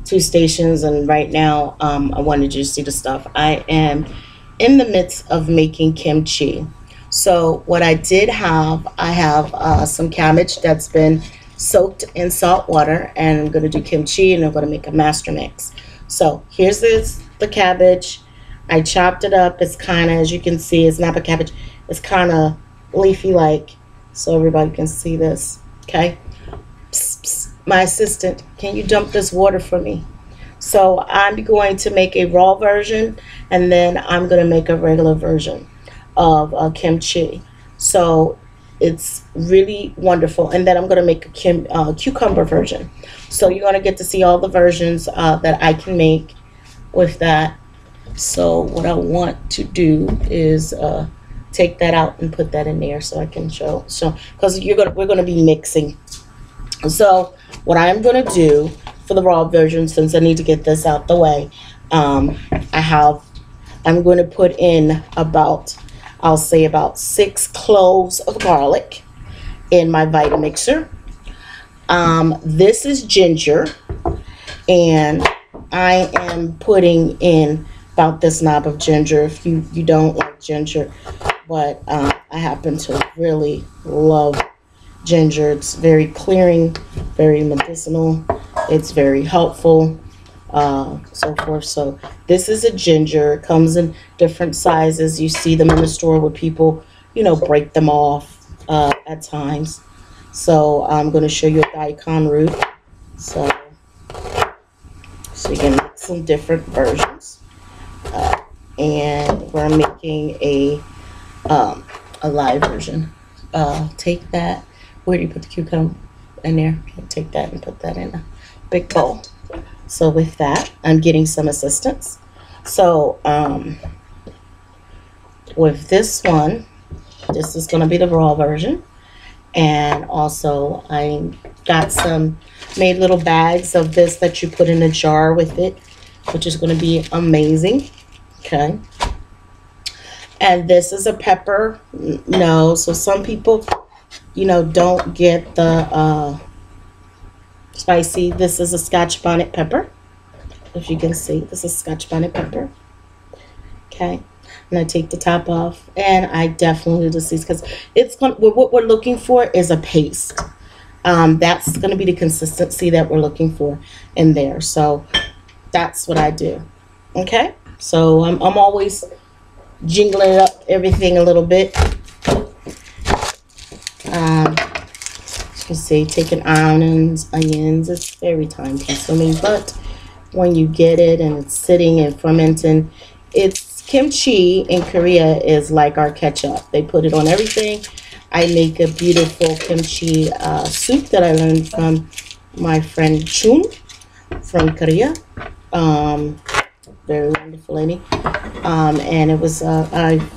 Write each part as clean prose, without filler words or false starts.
two stations, and right now I wanted you to see the stuff. I am in the midst of making kimchi. So what I did have, I have some cabbage that's been soaked in salt water, and I'm going to do kimchi, and I'm going to make a master mix. So here's the cabbage. I chopped it up. It's kind of, as you can see, it's not a cabbage. It's kind of leafy like, so everybody can see this. Okay. Psst, psst. My assistant, can you dump this water for me? So I'm going to make a raw version, and then I'm going to make a regular version of kimchi. So it's really wonderful. And then I'm going to make a cucumber version. So you're going to get to see all the versions that I can make with that. So what I want to do is take that out and put that in there so I can show. So because we're going to be mixing. So what I'm going to do for the raw version, since I need to get this out the way, I'm going to put in about, I'll say about 6 cloves of garlic in my Vitamixer. This is ginger, and I am putting in about this knob of ginger. If you don't like ginger, but I happen to really love ginger. It's very clearing, very medicinal. It's very helpful, so forth. So this is a ginger. It comes in different sizes. You see them in the store where people, break them off at times. So I'm going to show you a daikon root. So you can make some different versions. And we're making a live version. Take that. Where do you put the cucumber? In there. Take that and put that in a big bowl. So with that, I'm getting some assistance. So with this one, this is going to be the raw version. And also I got made little bags of this that you put in a jar with it, which is going to be amazing. Okay. And this is a pepper. No, so some people, don't get the spicy. This is a Scotch bonnet pepper. If you can see, this is Scotch bonnet pepper. Okay. And I take the top off, and I definitely do the seeds because what we're looking for is a paste. That's going to be the consistency that we're looking for in there. So that's what I do. Okay. So I'm always jingling up everything a little bit. You see, taking onions, it's very time consuming, but when you get it and it's sitting and fermenting, kimchi in Korea is like our ketchup. They put it on everything. I make a beautiful kimchi soup that I learned from my friend Chun from Korea. Very wonderful lady. And it was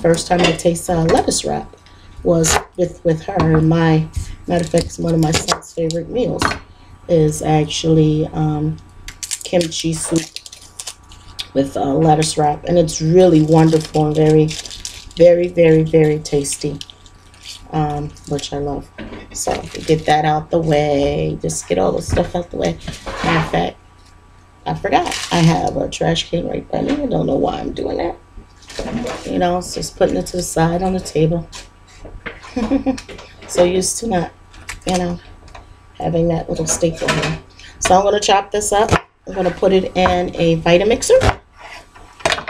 first time I tasted lettuce wrap was with her. Matter of fact, it's one of my son's favorite meals is actually kimchi soup with lettuce wrap, and it's really wonderful and very, very, very, very tasty, which I love. So to get that out the way, just get all the stuff out the way. Matter of fact, I forgot I have a trash can right by me. I don't know why I'm doing that. It's just putting it to the side on the table. So used to not, having that little staple here. So I'm going to chop this up. I'm going to put it in a Vitamixer.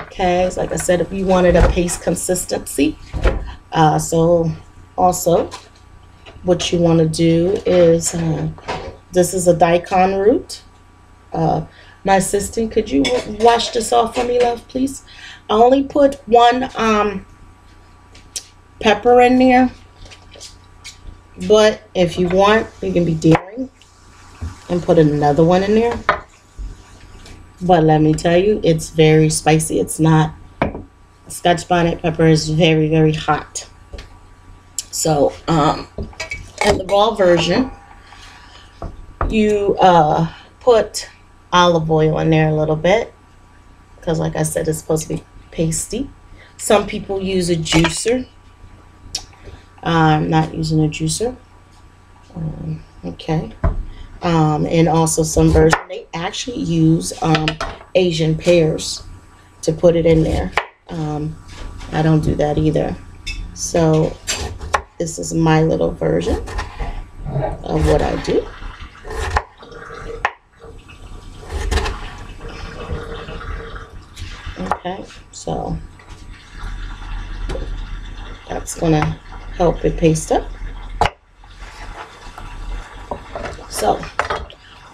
Okay, so like I said, if you wanted a paste consistency. So also, what you want to do is, this is a daikon root. My assistant, could you wash this off for me, love, please? I only put one pepper in there. But if you want, you can be daring and put another one in there. But let me tell you, it's very spicy. It's not. Scotch bonnet pepper is very, very hot. So, in the raw version, you put olive oil in there a little bit. Because like I said, it's supposed to be pasty. Some people use a juicer. I'm not using a juicer. Okay. And also some version they actually use Asian pears to put it in there. I don't do that either. So this is my little version of what I do. Okay, so that's gonna help it paste up. So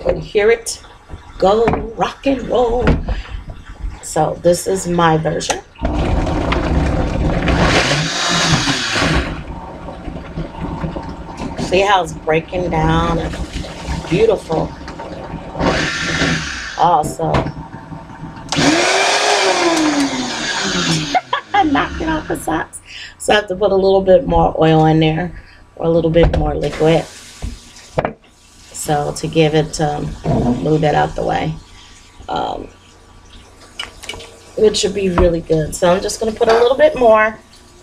when you hear it go rock and roll. So this is my version. See how it's breaking down? Beautiful. Also, I knocked it off the socks. So I have to put a little bit more oil in there, or a little bit more liquid. So to give it, move that out the way. Which should be really good. So I'm just going to put a little bit more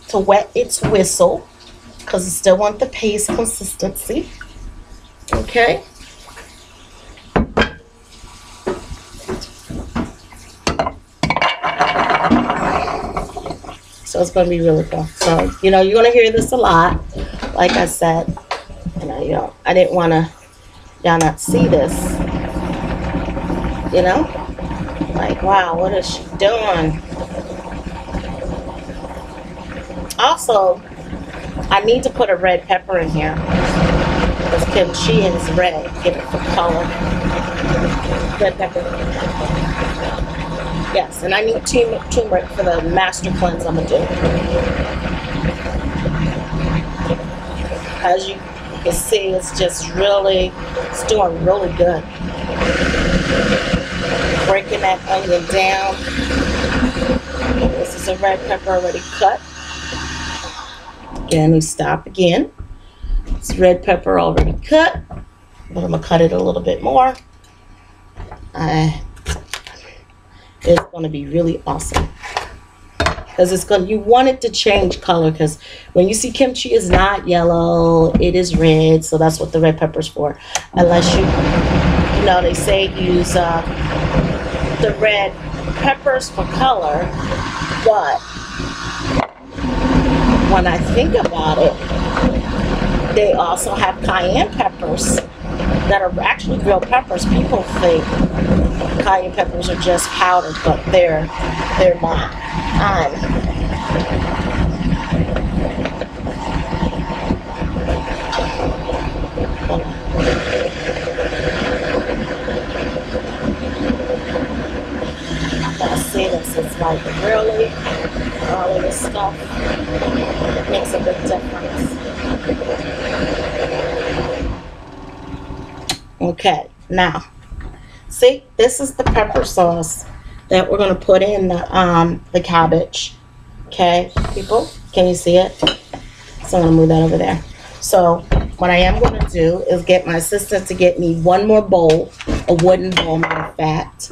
to wet its whistle, because I still want the paste consistency. Okay. So it's going to be really cool. So, you're going to hear this a lot. Like I said, I didn't want to y'all not see this. Like, wow, what is she doing? Also, I need to put a red pepper in here, because kimchi is red. Give it the color. Red pepper. Yes, and I need turmeric for the master cleanse I'm going to do. As you can see, it's just really, it's doing really good. Breaking that onion down. This is a red pepper already cut. Again, we stop again. It's red pepper already cut, but I'm going to cut it a little bit more. It's going to be really awesome, because you want it to change color, because when you see kimchi is not yellow, it is red. So that's what the red pepper's for. Unless they say use the red peppers for color, but when I think about it, they also have cayenne peppers that are actually real peppers. People think cayenne peppers are just powdered, but they're not. I see this. It's like really all of this stuff. It makes a big difference. Okay, now, see, this is the pepper sauce that we're going to put in the cabbage. Okay, people, can you see it? So I'm going to move that over there. So what I am going to do is get my assistant to get me one more bowl, a wooden bowl, matter of fact.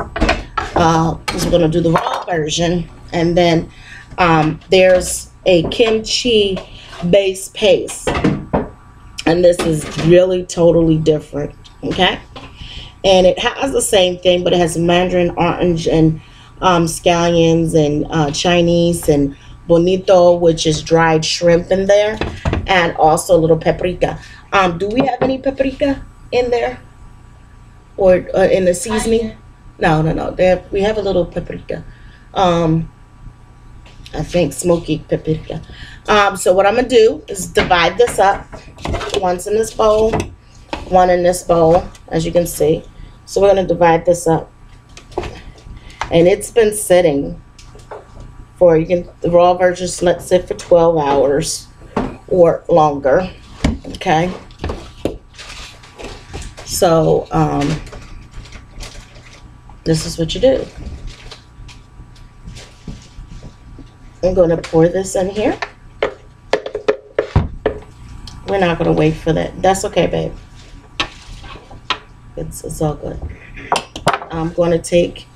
Because we're going to do the raw version. And then there's a kimchi base paste. And this is really totally different. Okay, and it has the same thing, but it has mandarin orange and scallions and Chinese and bonito, which is dried shrimp in there, and also a little paprika. Do we have any paprika in there, or in the seasoning? No. We have a little paprika. I think smoky paprika. So what I'm gonna do is divide this up. One's in this bowl, one in this bowl, as you can see. So we're going to divide this up, and it's been sitting for, the raw version let sit for 12 hours or longer. Okay, so this is what you do. I'm going to pour this in here. We're not going to wait for that. That's okay, babe. It's all good. I'm going to take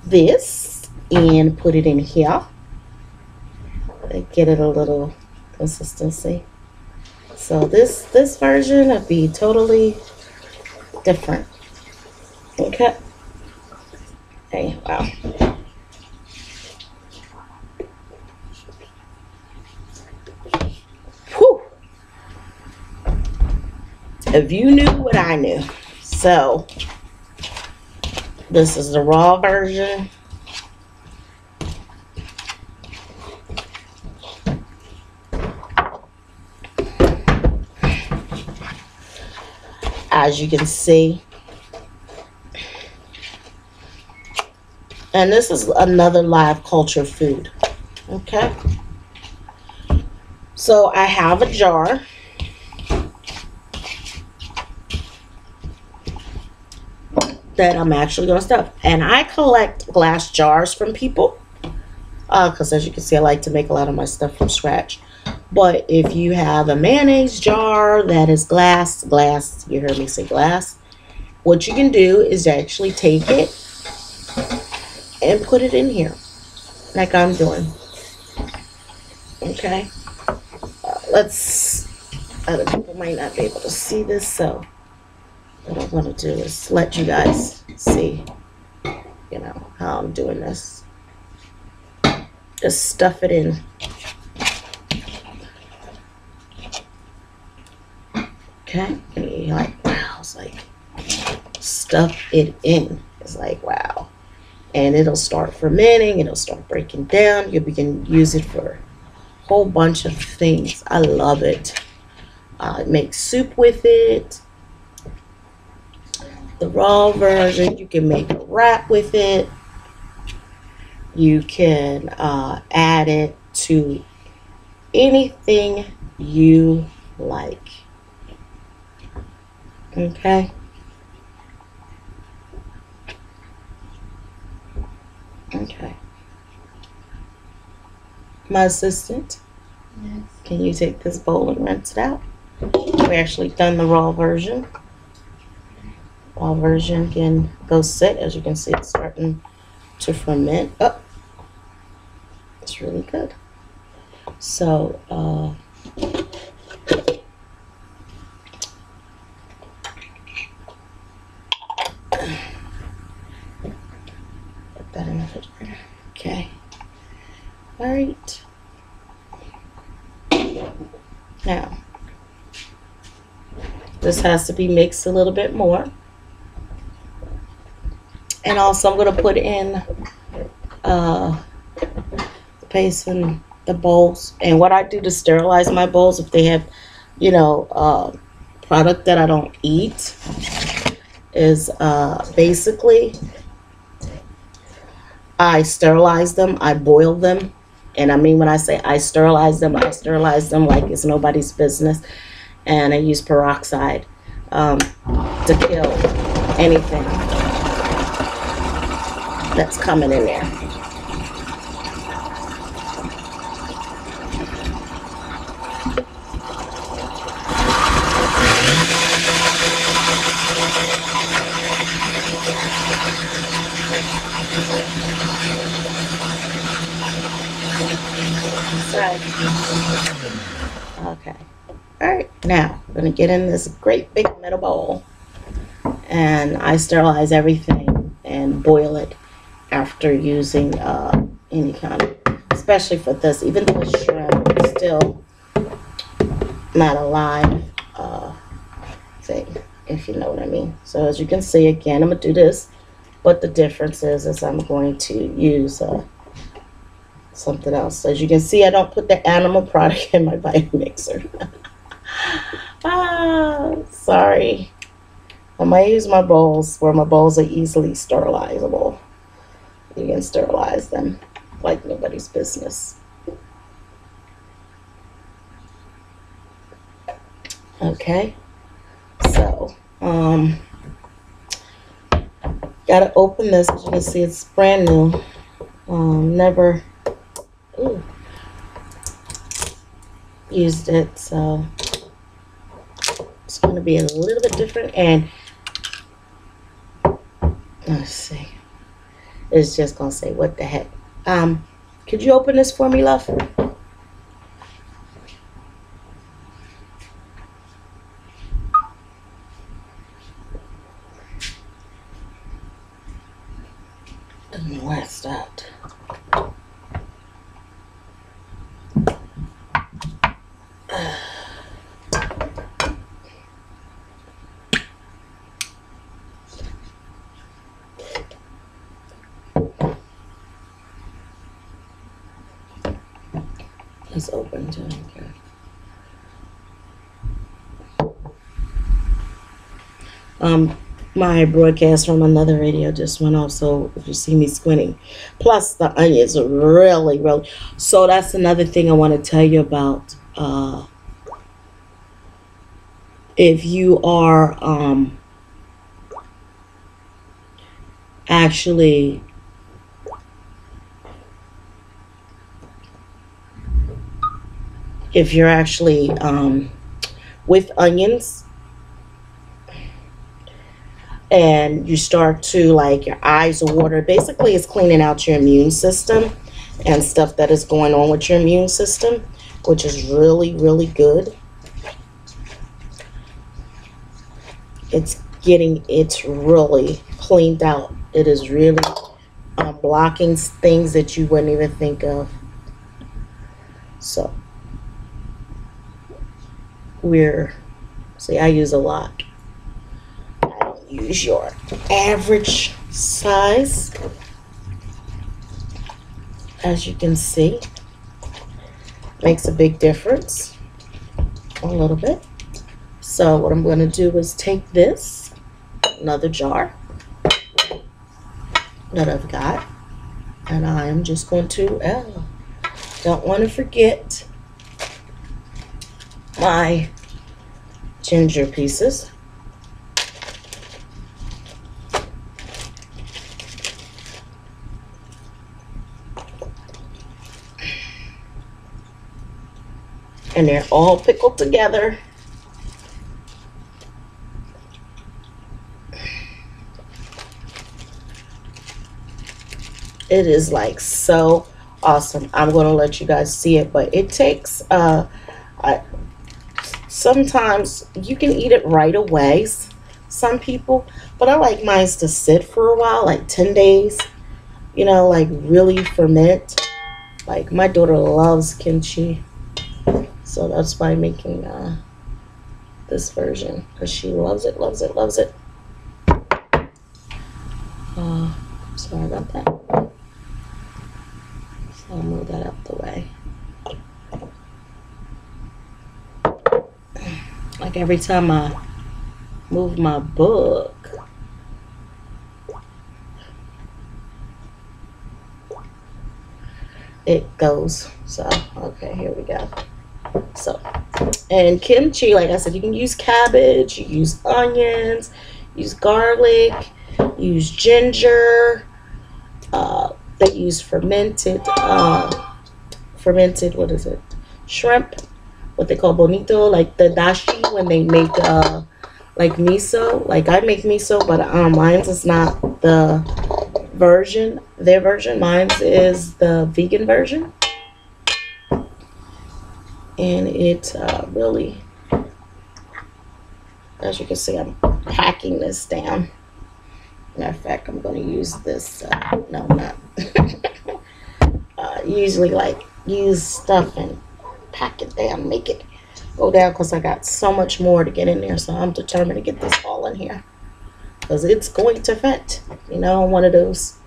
this and put it in here. Get it a little consistency. So this version would be totally different. Okay. Hey, wow. Whew. If you knew what I knew. So, this is the raw version. As you can see. And this is another live culture food. Okay. So I have a jar. That I'm actually going to stuff. And I collect glass jars from people. Because as you can see, I like to make a lot of my stuff from scratch. But if you have a mayonnaise jar that is glass, you heard me say glass. What you can do is actually take it and put it in here. Like I'm doing. Okay. Other people might not be able to see this, so what I want to do is let you guys see, you know, how I'm doing this. Just stuff it in. Okay, and you're like, wow, it's like, stuff it in. It's like, wow. And it'll start fermenting, it'll start breaking down. You can use it for a whole bunch of things. I love it. Make soup with it. The raw version, you can make a wrap with it. You can add it to anything you like. Okay. Okay. My assistant, yes. Can you take this bowl and rinse it out? We actually done the raw version. Raw version can go sit. As you can see, it's starting to ferment. Oh, it's really good. So, put that in the refrigerator. Okay. All right. Now, this has to be mixed a little bit more. And also I'm going to put in the paste in the bowls. And what I do to sterilize my bowls, if they have, you know, product that I don't eat, is basically I sterilize them, I boil them. And I mean, when I say I sterilize them like it's nobody's business. And I use peroxide to kill anything that's coming in there. Okay. All right. Now I'm gonna get in this great big metal bowl, and I sterilize everything and boil it after using any kind of, especially for this, even though it's shrimp, it's still not a live thing, if you know what I mean. So as you can see, again, I'm gonna do this, but the difference is I'm going to use something else. As you can see, I don't put the animal product in my Vitamixer. Sorry. I might use my bowls where my bowls are easily sterilizable. You can sterilize them like nobody's business. Okay. So, gotta open this. As you can see, it's brand new. Never used it, so it's going to be a little bit different. And let's see, it's just going to say, what the heck. Could you open this for me, love? I don't know where I stopped. It's open too. Okay. My broadcast from another radio just went off, so if you see me squinting, plus the onions are really, really. So that's another thing I want to tell you about. If you are actually if you're actually with onions and you start to like your eyes water, basically it's cleaning out your immune system and stuff that is going on with your immune system, which is really, really good. It's really cleaned out. It is really blocking things that you wouldn't even think of. So I use a lot. I don't use your average size, as you can see. Makes a big difference, a little bit. So what I'm going to do is take this, another jar that I've got, and I am just going to, don't want to forget my ginger pieces. And they're all pickled together. It is like so awesome. I'm going to let you guys see it, but it takes sometimes you can eat it right away, some people, but I like mine to sit for a while, like 10 days, you know, like really ferment. Like my daughter loves kimchi, so that's why I'm making this version, because she loves it, loves it, loves it. Sorry about that. So I'll move that out the way. Like every time I move my book, it goes. So, okay, here we go. So, and kimchi, like I said, you can use cabbage, you use onions, use garlic, use ginger. They use fermented, what is it? Shrimp, what they call bonito, like the dashi when they make like miso. Like I make miso, but mine's is not the version, their version. Mine's is the vegan version. And it really, as you can see, I'm packing this down. Matter of fact, I'm going to use this, no, not, usually like use stuff and pack it down, make it go down, because I got so much more to get in there. So I'm determined to get this all in here, because it's going to fit. You know, one of those,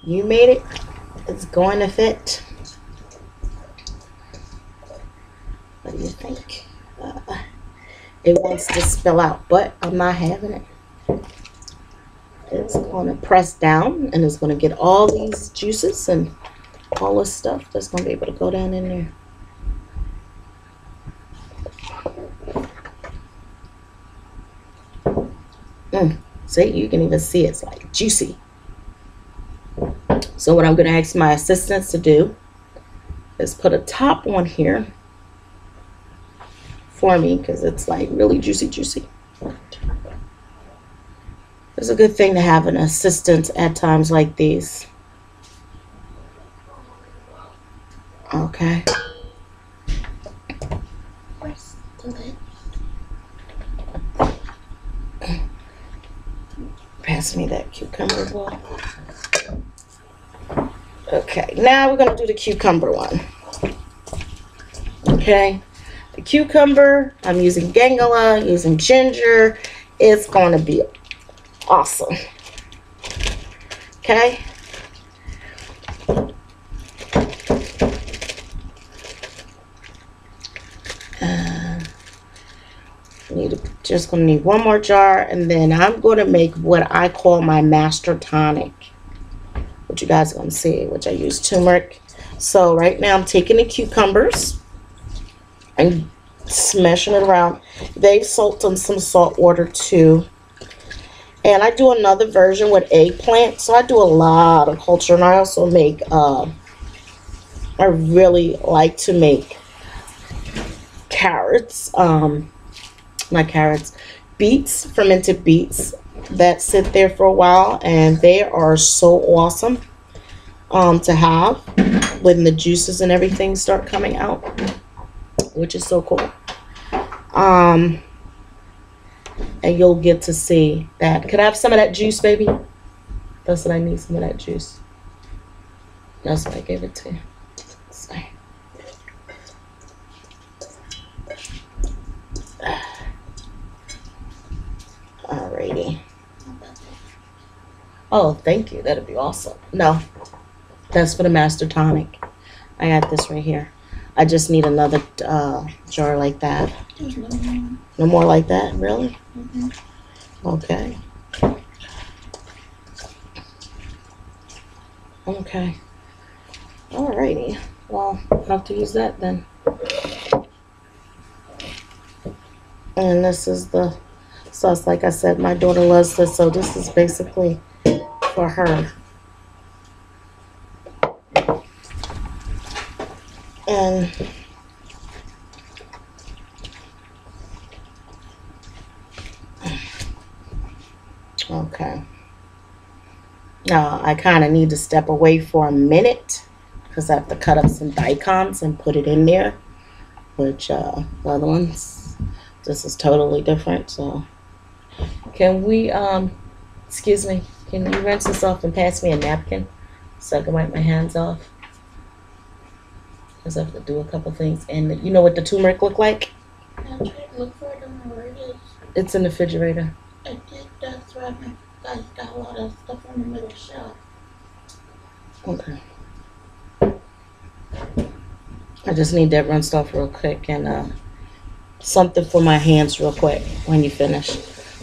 you made it, it's going to fit. What do you think? It wants to spill out, but I'm not having it. It's going to press down, and it's going to get all these juices and all this stuff that's going to be able to go down in there. See, you can even see it's like juicy. So what I'm going to ask my assistants to do is put a top on here for me, because it's like really juicy. It's a good thing to have an assistant at times like these. Okay. Pass me that cucumber bowl. Okay, now we're going to do the cucumber one. Okay, the cucumber, I'm using gangala, using ginger. It's going to be awesome. Okay. Just going to need one more jar, and then I'm going to make what I call my master tonic, which you guys are going to see, which I use turmeric. So right now I'm taking the cucumbers and smashing it around. They've soaked in some salt water too. And I do another version with eggplant. So I do a lot of culture, and I also make, I really like to make carrots, not carrots, beets, fermented beets that sit there for a while, and they are so awesome to have when the juices and everything start coming out, which is so cool. And you'll get to see that. Could I have some of that juice, baby? That's what I need, some of that juice. That's why I gave it to you. Sorry. Alrighty. Oh, thank you. That'd be awesome. No, that's for the master tonic. I got this right here. I just need another jar like that. No more like that? Really? Okay. Okay. Alrighty. Well, I'll have to use that then. And this is the sauce. Like I said, my daughter loves this, so this is basically for her. And okay. Now I kind of need to step away for a minute because I have to cut up some daikons and put it in there, which the other ones, this is totally different. So can we excuse me, can you rinse this off and pass me a napkin so I can wipe my hands off? Because I have to do a couple things. And you know what the turmeric look like? I tried to look for it, I don't know where it is. It's in the refrigerator. I think that's why my guys got a lot of stuff on the middle shelf. Okay. I just need that rinsed off real quick, and something for my hands real quick when you finish.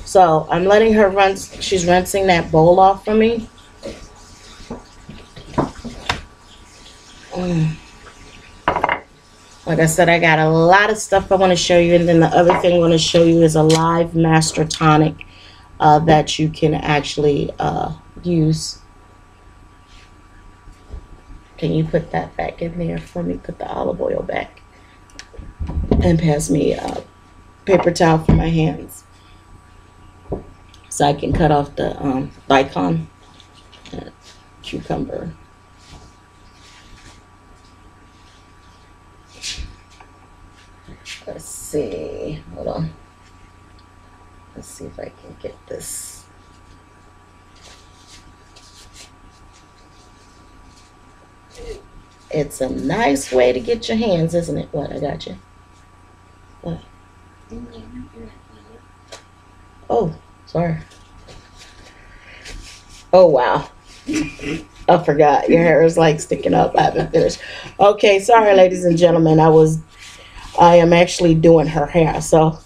So I'm letting her rinse. She's rinsing that bowl off for me. Like I said, I got a lot of stuff I want to show you, and then the other thing I want to show you is a live master tonic that you can actually use. Can you put that back in there for me? Put the olive oil back. And pass me a paper towel for my hands. So I can cut off the daikon and cucumber. Let's see. Hold on. Let's see if I can get this. It's a nice way to get your hands, isn't it? What? I got you. What? Oh, sorry. Oh, wow. I forgot. Your hair is like sticking up. I haven't finished. Okay, sorry, ladies and gentlemen. I am actually doing her hair. So,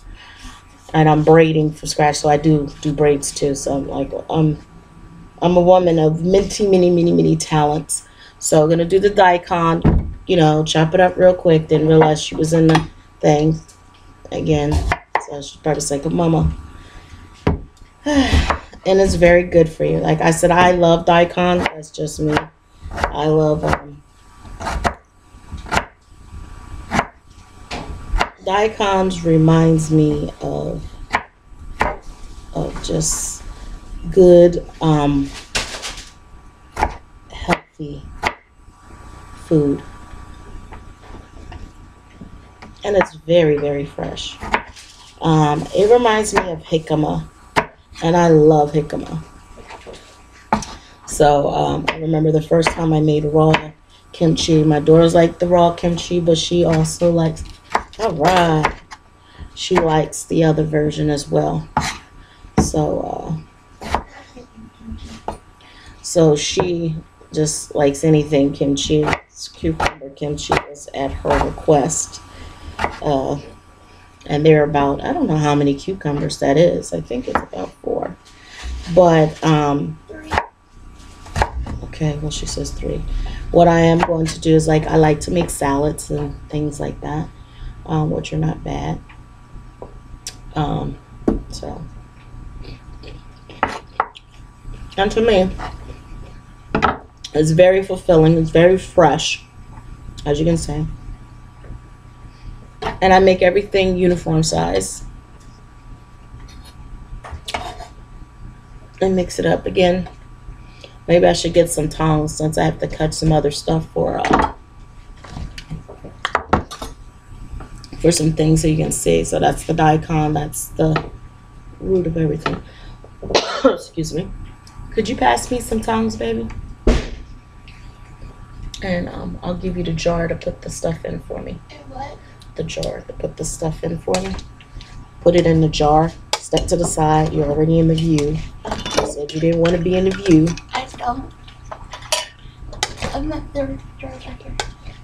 and I'm braiding from scratch. So I do braids too. So I'm like, I'm a woman of many talents. So I'm gonna do the daikon. You know, chop it up real quick. Didn't realize she was in the thing again. So she's probably like, "Mama." And it's very good for you. Like I said, I love daikon. That's just me. I love daikons. Reminds me of just good healthy food, and it's very fresh. It reminds me of jicama. And I love jicama. So I remember the first time I made raw kimchi. My daughter's like the raw kimchi, but she also likes, all right, she likes the other version as well. So, so she just likes anything kimchi. Cucumber kimchi is at her request. Uh, and there are about, I don't know how many cucumbers that is. I think it's about 4. But, okay, well, she says 3. What I am going to do is, like, I like to make salads and things like that, which are not bad. So, and to me, it's very fulfilling. It's very fresh, as you can see. And I make everything uniform size. And mix it up again. Maybe I should get some tongs since I have to cut some other stuff for some things so you can see. So that's the daikon. That's the root of everything. Excuse me. Could you pass me some tongs, baby? And I'll give you the jar to put the stuff in for me. What? The jar to put the stuff in for me. Put it in the jar. Step to the side. You're already in the view. You said you didn't want to be in the view. I don't. I'm not there. Right here.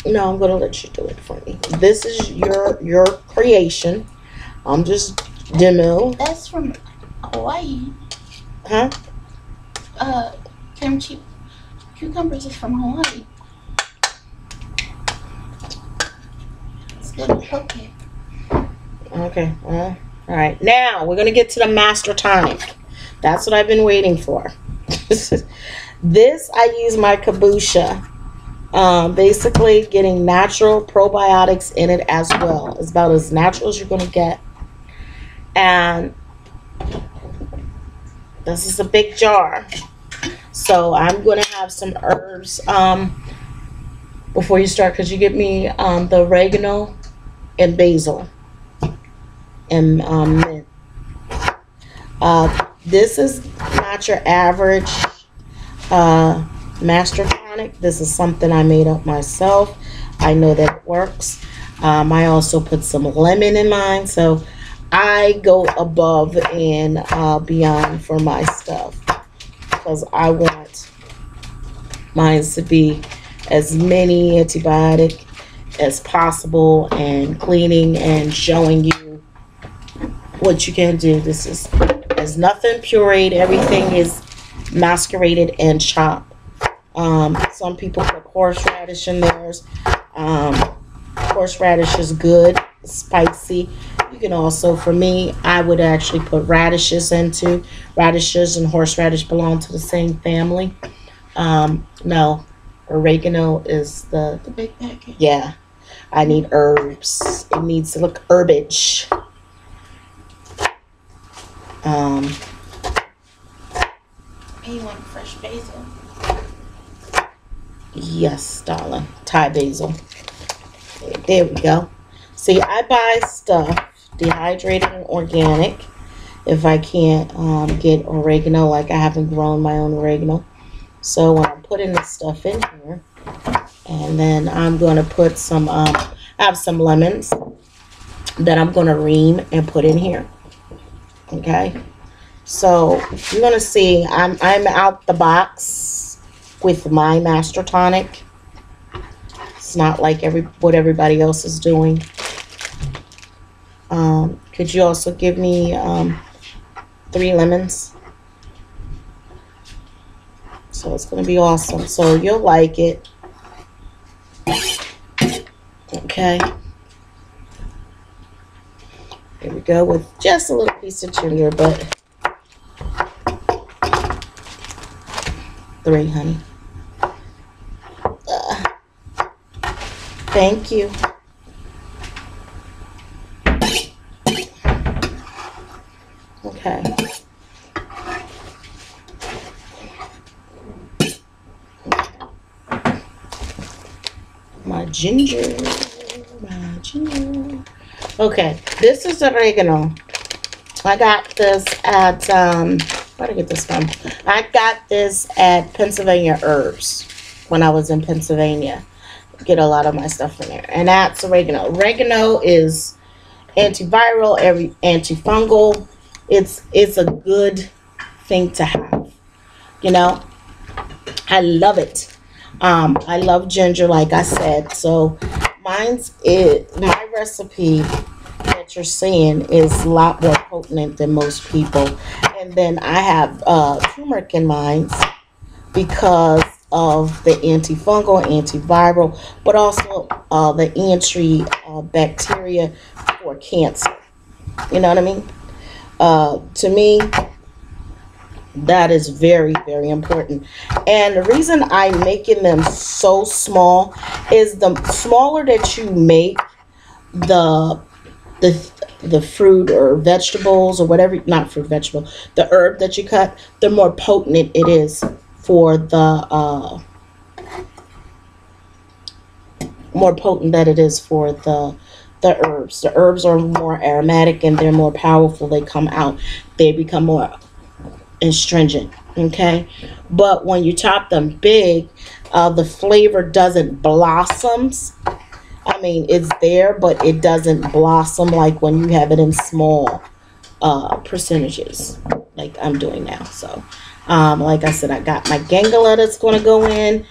No, I'm gonna let you do it for me. This is your creation. I'm just demo. That's from Hawaii. Huh? Kimchi cucumbers is from Hawaii. It's good to cook it. Okay. Well, all right. Now we're gonna get to the master tonic. That's what I've been waiting for. This I use my kombucha. Basically getting natural probiotics in it as well. It's about as natural as you're going to get. And this is a big jar. So I'm going to have some herbs before you start. Could you give me the oregano and basil and mint? This is not your average master tonic. This is something I made up myself. I know that it works. I also put some lemon in mine, so I go above and beyond for my stuff because I want mine to be as many antibiotic as possible and cleaning and showing you what you can do. This is there's nothing pureed. Everything is macerated and chopped. Some people put horseradish in theirs. Horseradish is good, spicy. You can also, for me, I would actually put radishes into. Radishes and horseradish belong to the same family. No, oregano is the big packet. Yeah, I need herbs. It needs to look herbage. You want fresh basil? Yes, darling. Thai basil. There we go. See, I buy stuff dehydrated and organic if I can't get oregano. Like I haven't grown my own oregano. So when I'm putting this stuff in here, and then I'm going to put some, I have some lemons that I'm going to ream and put in here. Okay. So you're going to see I'm out the box with my master tonic. It's not like what everybody else is doing. Could you also give me 3 lemons? So it's going to be awesome. So you'll like it. Okay. Here we go with just a little piece of ginger, but 3, honey. Thank you. Okay. My ginger. Okay, this is oregano. I got this at Where did I get this from? I got this at Pennsylvania Herbs when I was in Pennsylvania. Get a lot of my stuff from there. And that's oregano. Oregano is antiviral, antifungal. It's a good thing to have. You know, I love it. I love ginger, like I said. So my recipe that you're seeing is a lot more potent than most people. And then I have turmeric in mine because of the antifungal, antiviral, but also the antibacteria for cancer. You know what I mean? To me, that is very, very important. And the reason I'm making them so small is the smaller that you make the the fruit or vegetables or whatever, not fruit, vegetable, the herb that you cut, the more potent it is for the more potent that it is for the herbs. The herbs are more aromatic and they're more powerful. They come out, they become more astringent. Okay, but when you chop them big, the flavor doesn't blossoms. I mean, it's there, but it doesn't blossom like when you have it in small percentages, like I'm doing now. So, like I said, I got my gangala that's going to go in.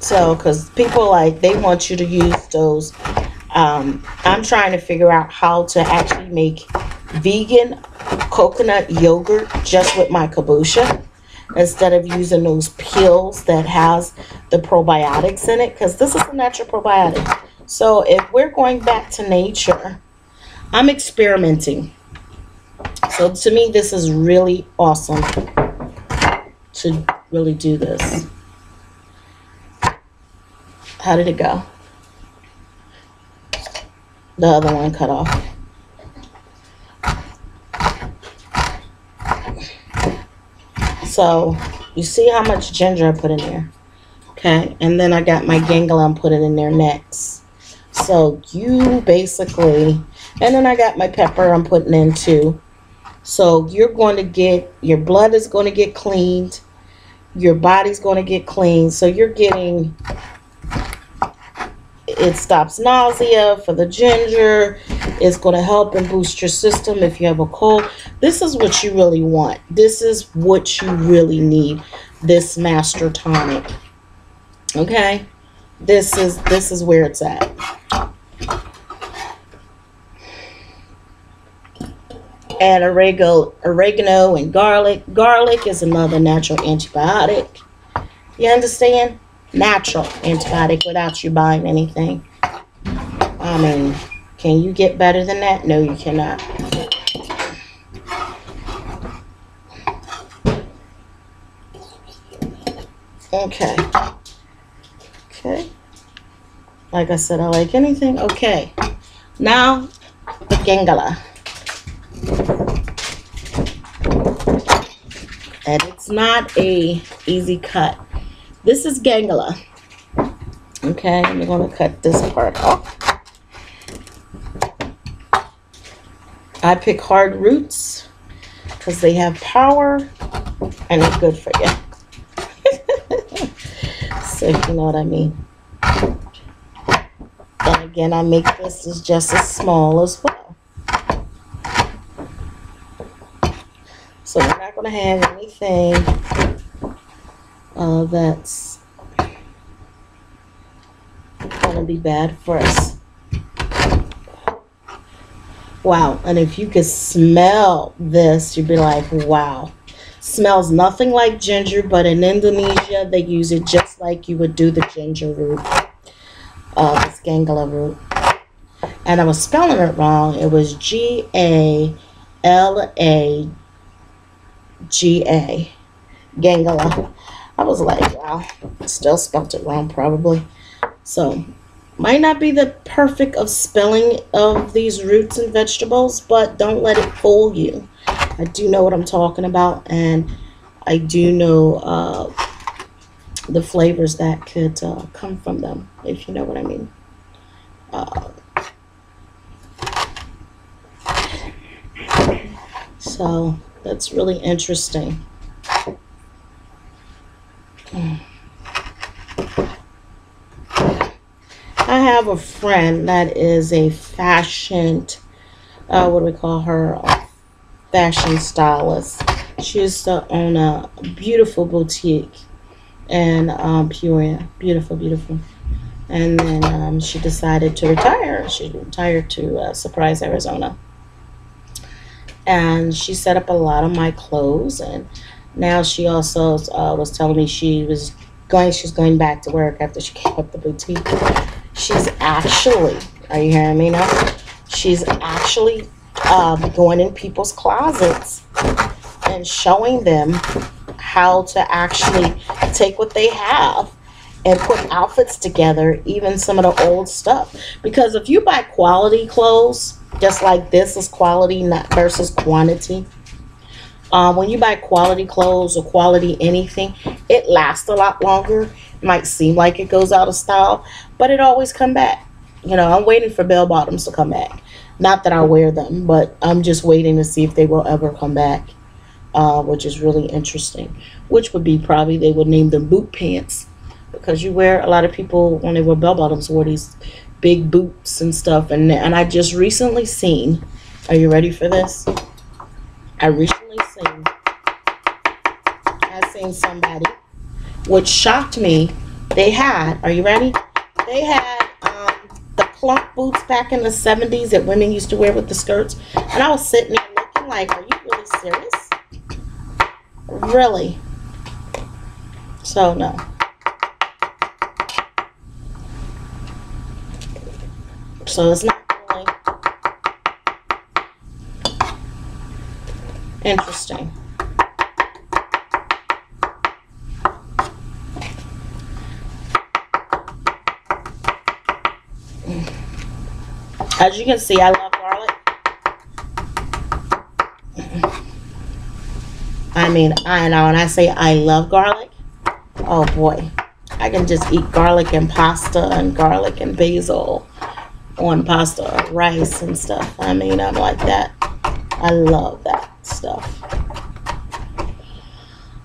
So, because people they want you to use those. I'm trying to figure out how to actually make vegan coconut yogurt just with my kombucha instead of using those pills that has the probiotics in it, because this is a natural probiotic. So if we're going back to nature, I'm experimenting. So to me, this is really awesome to really do this. How did it go? The other one cut off. So you see how much ginger I put in there. Okay, and then I got my gangala and put it in there next. So you basically, and then I got my pepper I'm putting in too. So you're going to get, your blood is going to get cleaned, your body's going to get cleaned. So you're getting, it stops nausea for the ginger. It's going to help and boost your system if you have a cold. This is what you really want. This is what you really need. This master tonic. Okay? This is where it's at. And oregano and garlic. Garlic is another natural antibiotic. You understand? Natural antibiotic without you buying anything. I mean, can you get better than that? No, you cannot. Okay. Okay. Like I said, I like anything. Okay. Now, the gangala. And it's not a easy cut. This is gangala. Okay, I'm going to cut this part off. I pick hard roots because they have power and it's good for you. So you know what I mean. And again, I make this as just as small as well. So we're not going to have anything that's going to be bad for us. Wow. And if you could smell this, you'd be like, wow. Smells nothing like ginger, but in Indonesia, they use it just like you would do the ginger root. This gangala root. And I was spelling it wrong. It was Galaga. Gangala. I was like, wow. Still spelled it wrong, probably. So, might not be the perfect of spelling of these roots and vegetables, but don't let it fool you. I do know what I'm talking about, and I do know the flavors that could come from them, if you know what I mean. Uh, so that's really interesting. I have a friend that is a fashion, what do we call her? Fashion stylist. She used to own a beautiful boutique in Peoria. Beautiful, beautiful. And then she decided to retire. She retired to Surprise, Arizona. And she set up a lot of my clothes. And now she also was telling me she's going back to work after she gave up the boutique. She's actually, are you hearing me now? She's actually going in people's closets and showing them how to actually take what they have and put outfits together, even some of the old stuff. Because if you buy quality clothes, just like this is quality not versus quantity. When you buy quality clothes or quality anything, it lasts a lot longer. It might seem like it goes out of style, but it always come back. You know, I'm waiting for bell bottoms to come back. Not that I wear them, but I'm just waiting to see if they will ever come back, which is really interesting. Which would be probably they would name them boot pants, because you wear, a lot of people when they wear bell bottoms wore these big boots and stuff. And I just recently seen, are you ready for this? I seen somebody, which shocked me. They had, are you ready? They had the clunk boots back in the 70s that women used to wear with the skirts. And I was sitting there looking like, are you really serious? Really? So, no. So, it's not really interesting. As you can see, I love garlic. I mean, I know when I say I love garlic, oh boy, I can just eat garlic and pasta and garlic and basil on pasta, rice and stuff. I mean, I'm like that. I love that stuff.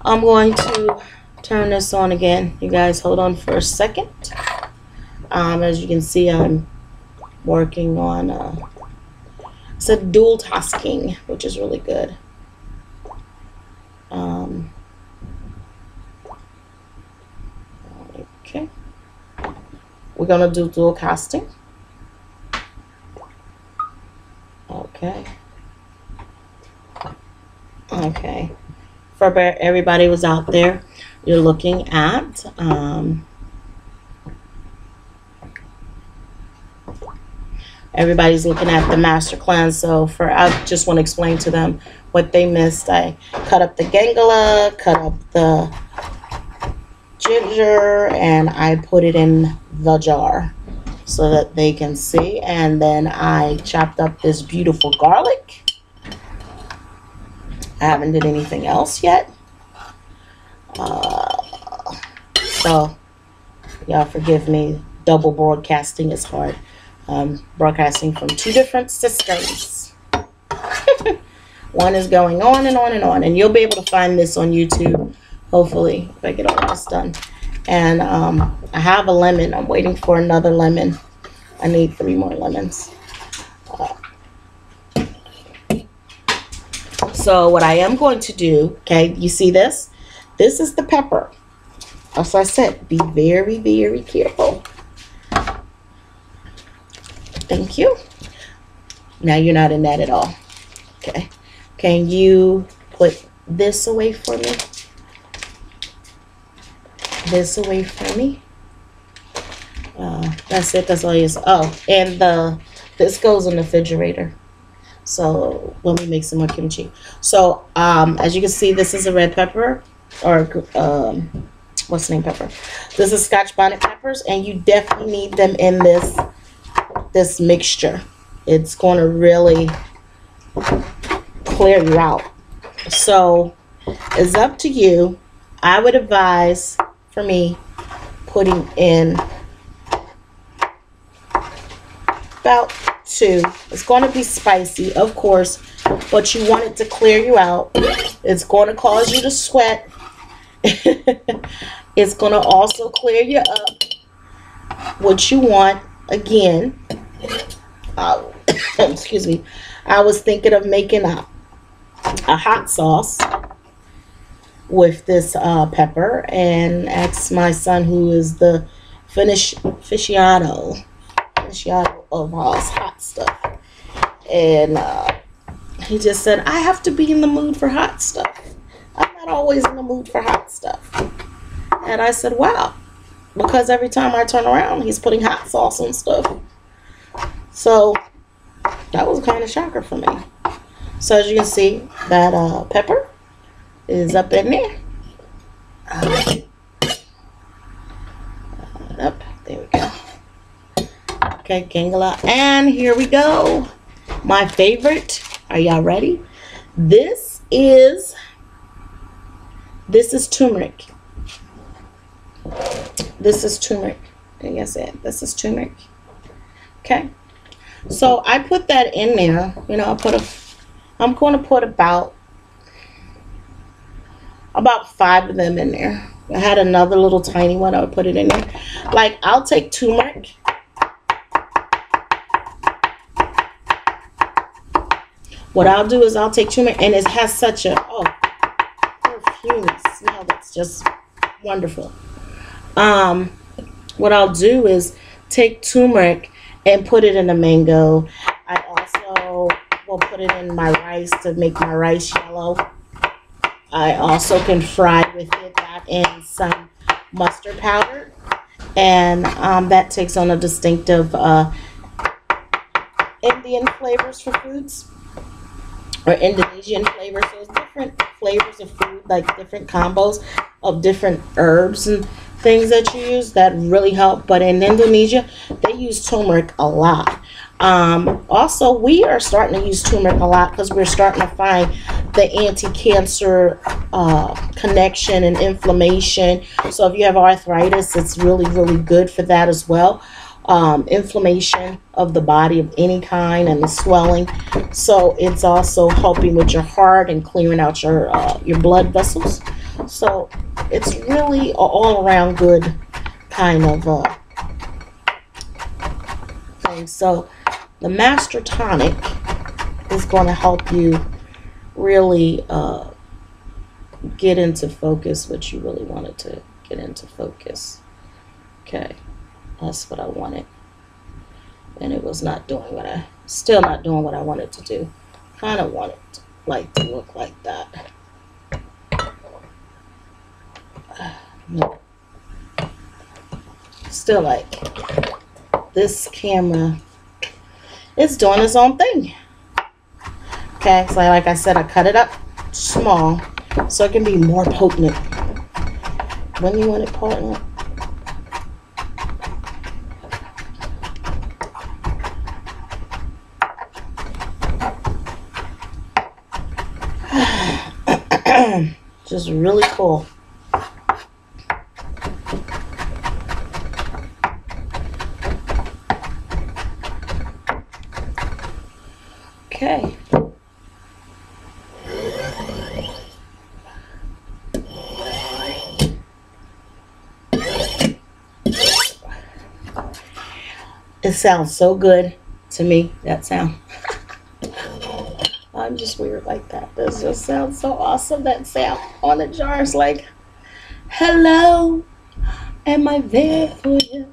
I'm going to turn this on again. You guys hold on for a second. As you can see, I'm working on it's a dual tasking, which is really good. Okay, we're gonna do dual casting. Okay, for everybody who's out there, you're looking at everybody's looking at the master cleanse. So I just want to explain to them what they missed. I cut up the gangala, cut up the ginger, and I put it in the jar so that they can see. And then I chopped up this beautiful garlic. I haven't did anything else yet. So y'all forgive me. Double broadcasting is hard. Broadcasting from two different systems. One is going on and on and on, and you'll be able to find this on YouTube, hopefully, if I get all this done. And I have a lemon. I'm waiting for another lemon. I need 3 more lemons. So what I am going to do, okay, you see this? This is the pepper. As I said, be very, very careful. Thank you. Now you're not in that at all. Okay. Can you put this away for me? This away for me. That's it. That's all you. Oh, and this goes in the refrigerator. So let me make some more kimchi. So as you can see, this is a red pepper, or what's the name pepper? This is Scotch bonnet peppers, and you definitely need them in this mixture. It's going to really clear you out. So It's up to you. I would advise, for me, putting in about 2. It's going to be spicy, of course, but you want it to clear you out. It's going to cause you to sweat. It's going to also clear you up. What you want, again, excuse me, I was thinking of making a hot sauce with this pepper, and asked my son, who is the aficionado of hot stuff, and he just said, I have to be in the mood for hot stuff. I'm not always in the mood for hot stuff. And I said, wow, because every time I turn around, he's putting hot sauce on stuff. So that was kind of shocker for me. So as you can see, that pepper is up in there. Up, there we go. Okay, Gangala, and here we go. My favorite. Are y'all ready? This is turmeric. This is turmeric. Like I said, this is turmeric. Okay. So I put that in there. You know, I'm going to put about 5 of them in there. I had another little tiny one. I would put it in there. Like, I'll take turmeric. What I'll do is I'll take turmeric, and it has such a perfume smell that's just wonderful. What I'll do is take turmeric and put it in a mango. I also will put it in my rice to make my rice yellow. I also can fry with it that and some mustard powder, and that takes on a distinctive Indian flavors for foods, or Indonesian flavors. So it's different flavors of food, like different combos of different herbs and things that you use that really help. But in Indonesia, they use turmeric a lot. Also, we are starting to use turmeric a lot because we're starting to find the anti-cancer connection and inflammation. So if you have arthritis, it's really, really good for that as well. Inflammation of the body of any kind and the swelling. So it's also helping with your heart and clearing out your blood vessels. So it's really an all-around good kind of thing. So the Master Tonic is going to help you really get into focus what you really wanted to get into focus. Okay, that's what I wanted. And it was not doing still not doing what I wanted to do. Kind of wanted to look like that. No. Still, like, this camera is doing its own thing. Okay, so like I said, I cut it up small so it can be more potent. When you want it potent, just really cool. Okay. It sounds so good to me, that sound. I'm just weird like that. This just sounds so awesome, that sound on the jar. It's like, hello, am I there for you?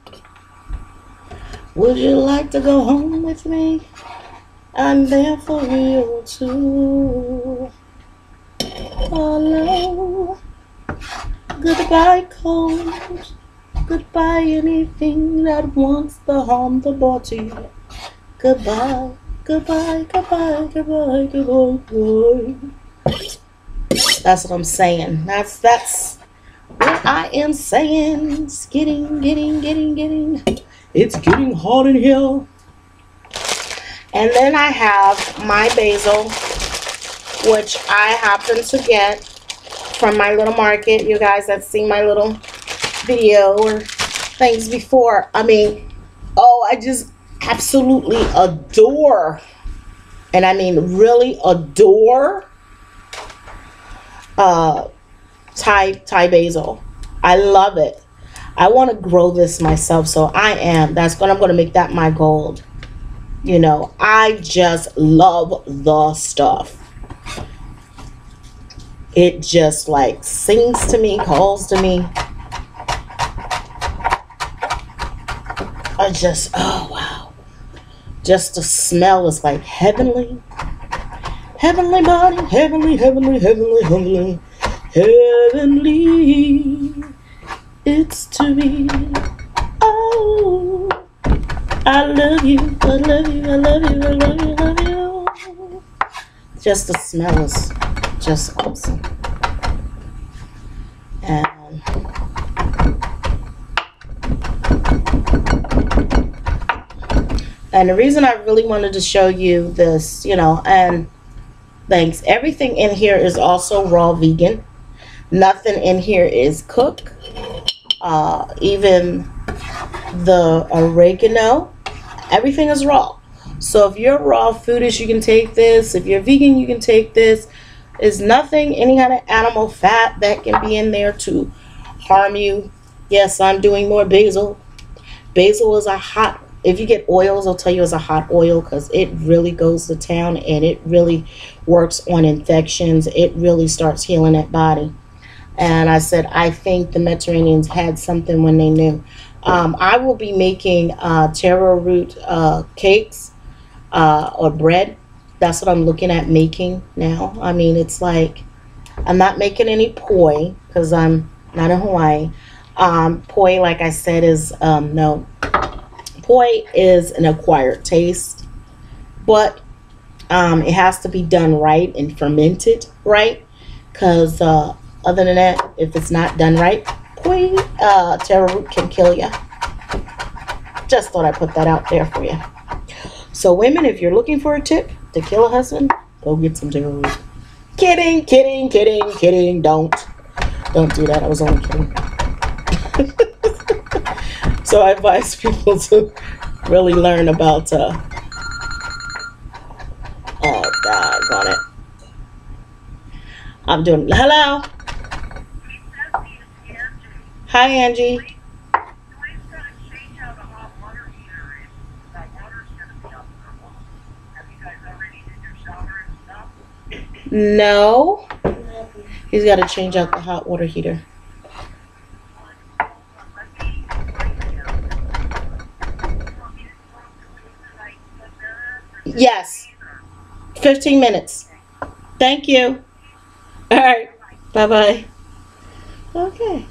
Would you like to go home with me? I'm there for you too. Hello, goodbye cold, goodbye anything that wants to harm the body. Goodbye, goodbye, goodbye, goodbye, goodbye, goodbye. That's what I'm saying. That's what I am saying. It's getting. It's getting hot in here. And then I have my basil, which I happen to get from my little market. You guys have seen my little video or things before. I mean, oh, I just absolutely adore, and I mean really adore, Thai basil. I love it. I want to grow this myself, so I'm going to make that my goal. You know, I just love the stuff. It just like sings to me, calls to me. Oh wow. Just the smell is like heavenly. Heavenly body, heavenly, heavenly, heavenly, heavenly, heavenly. It's to be. Oh, I love you, I love you, I love you, I love you, I love you. Just the smell is just awesome. And the reason I really wanted to show you this, you know, and thanks, everything in here is also raw vegan. Nothing in here is cooked. Even the oregano, everything is raw. So if you're raw foodish, you can take this. If you're vegan, you can take this. There's nothing, any kind of animal fat that can be in there to harm you. Yes, I'm doing more basil. Basil is a hot, if you get oils, I'll tell you it's a hot oil because it really goes to town and it really works on infections. It really starts healing that body. And I said, I think the Mediterraneans had something when they knew. I will be making taro root cakes or bread. That's what I'm looking at making now. I mean, it's like, I'm not making any poi because I'm not in Hawaii. Poi, like I said, is, no. Poi is an acquired taste. But it has to be done right and fermented right. Because other than that, if it's not done right, poi, taro root can kill you. Just thought I'd put that out there for you. So women, if you're looking for a tip to kill a husband, go get some taro root. Kidding, kidding, kidding, kidding. Don't do that. I was only kidding. So I advise people to really learn about, oh, doggone it. I'm doing, hello. Hi, Angie. No. He's got to change out the hot water heater. Yes. 15 minutes. Thank you. All right. Bye-bye. Okay.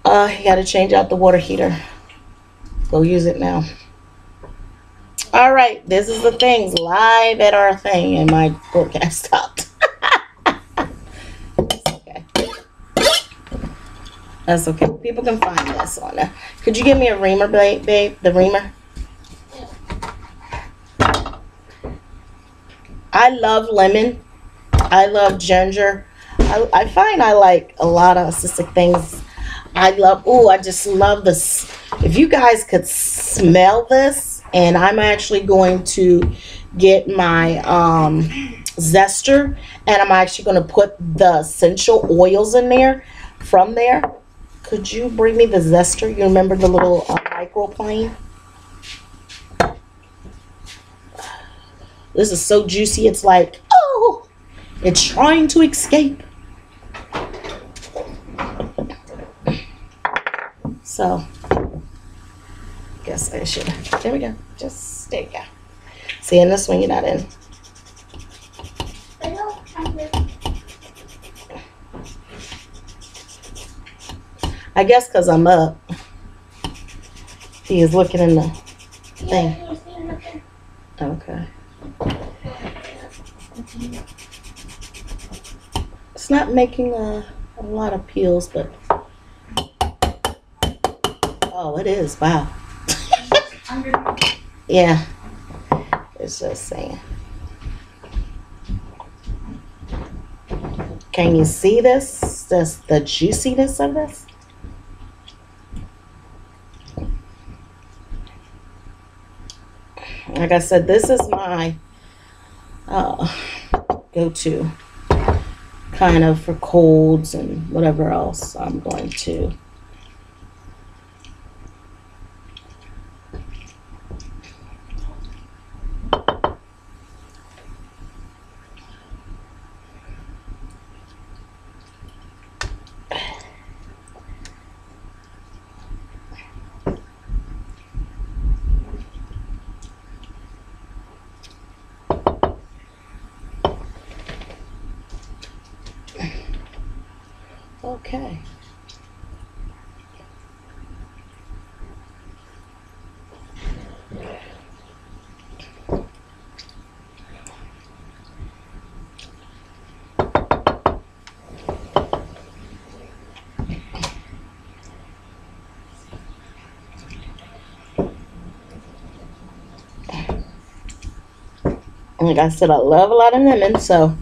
You got to change out the water heater. Go use it now. All right. This is the things live at our thing, and my broadcast stopped. Okay. That's okay. People can find this on there. Could you give me a reamer, babe? The reamer? I love lemon. I love ginger. I find I like a lot of cystic things. I just love this. If you guys could smell this, and I'm actually going to get my zester, and I'm actually going to put the essential oils in there from there. Could you bring me the zester? You remember the little microplane? This is so juicy. It's like, oh, it's trying to escape. So, guess I should. There we go. Just there you go. See, in this one, you're not in. I guess because I'm up. He is looking in the thing. Okay. It's not making a lot of peels, but oh, it is. Wow. Yeah. It's just saying. Can you see this? The juiciness of this? Like I said, this is my go-to kind of for colds and whatever else I'm going to. Okay. Like I said, I love a lot of lemon, so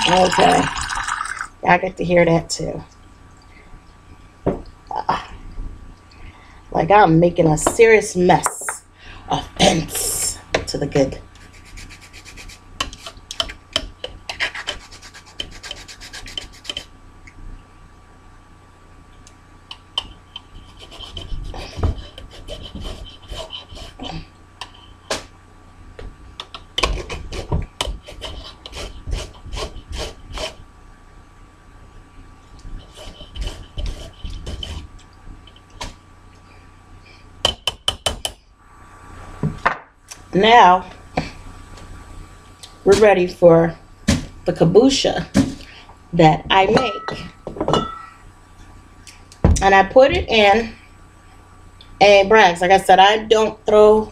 okay. I get to hear that too. Like I'm making a serious mess. Offense to the good. Now, we're ready for the kombucha that I make. And I put it in a Brags. Like I said, I don't throw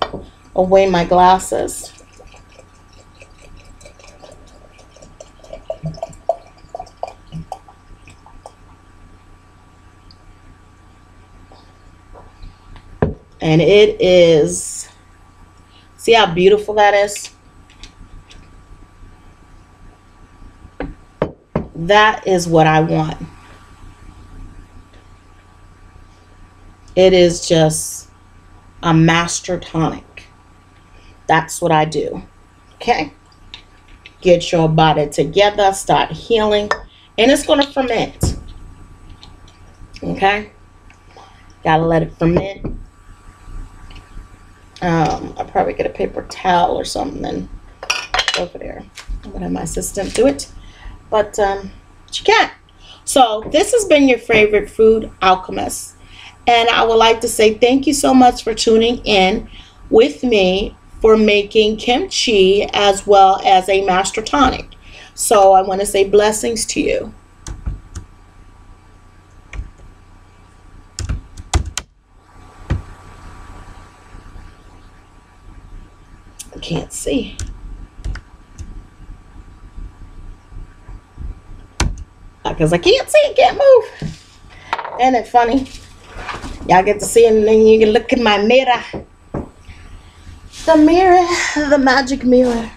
away my glasses. And it is... See how beautiful that is? That is what I want. It is just a master tonic. That's what I do. Okay? Get your body together, start healing, and it's going to ferment. Okay? Gotta let it ferment. I'll probably get a paper towel or something over there. I'm gonna have my assistant do it, but she can't. So this has been your favorite food alchemist, and I would like to say thank you so much for tuning in with me for making kimchi as well as a master tonic. So I want to say blessings to you. Can't see. Because I can't see, I can't move. Isn't it funny? Y'all get to see it and then you can look in my mirror. The mirror, the magic mirror.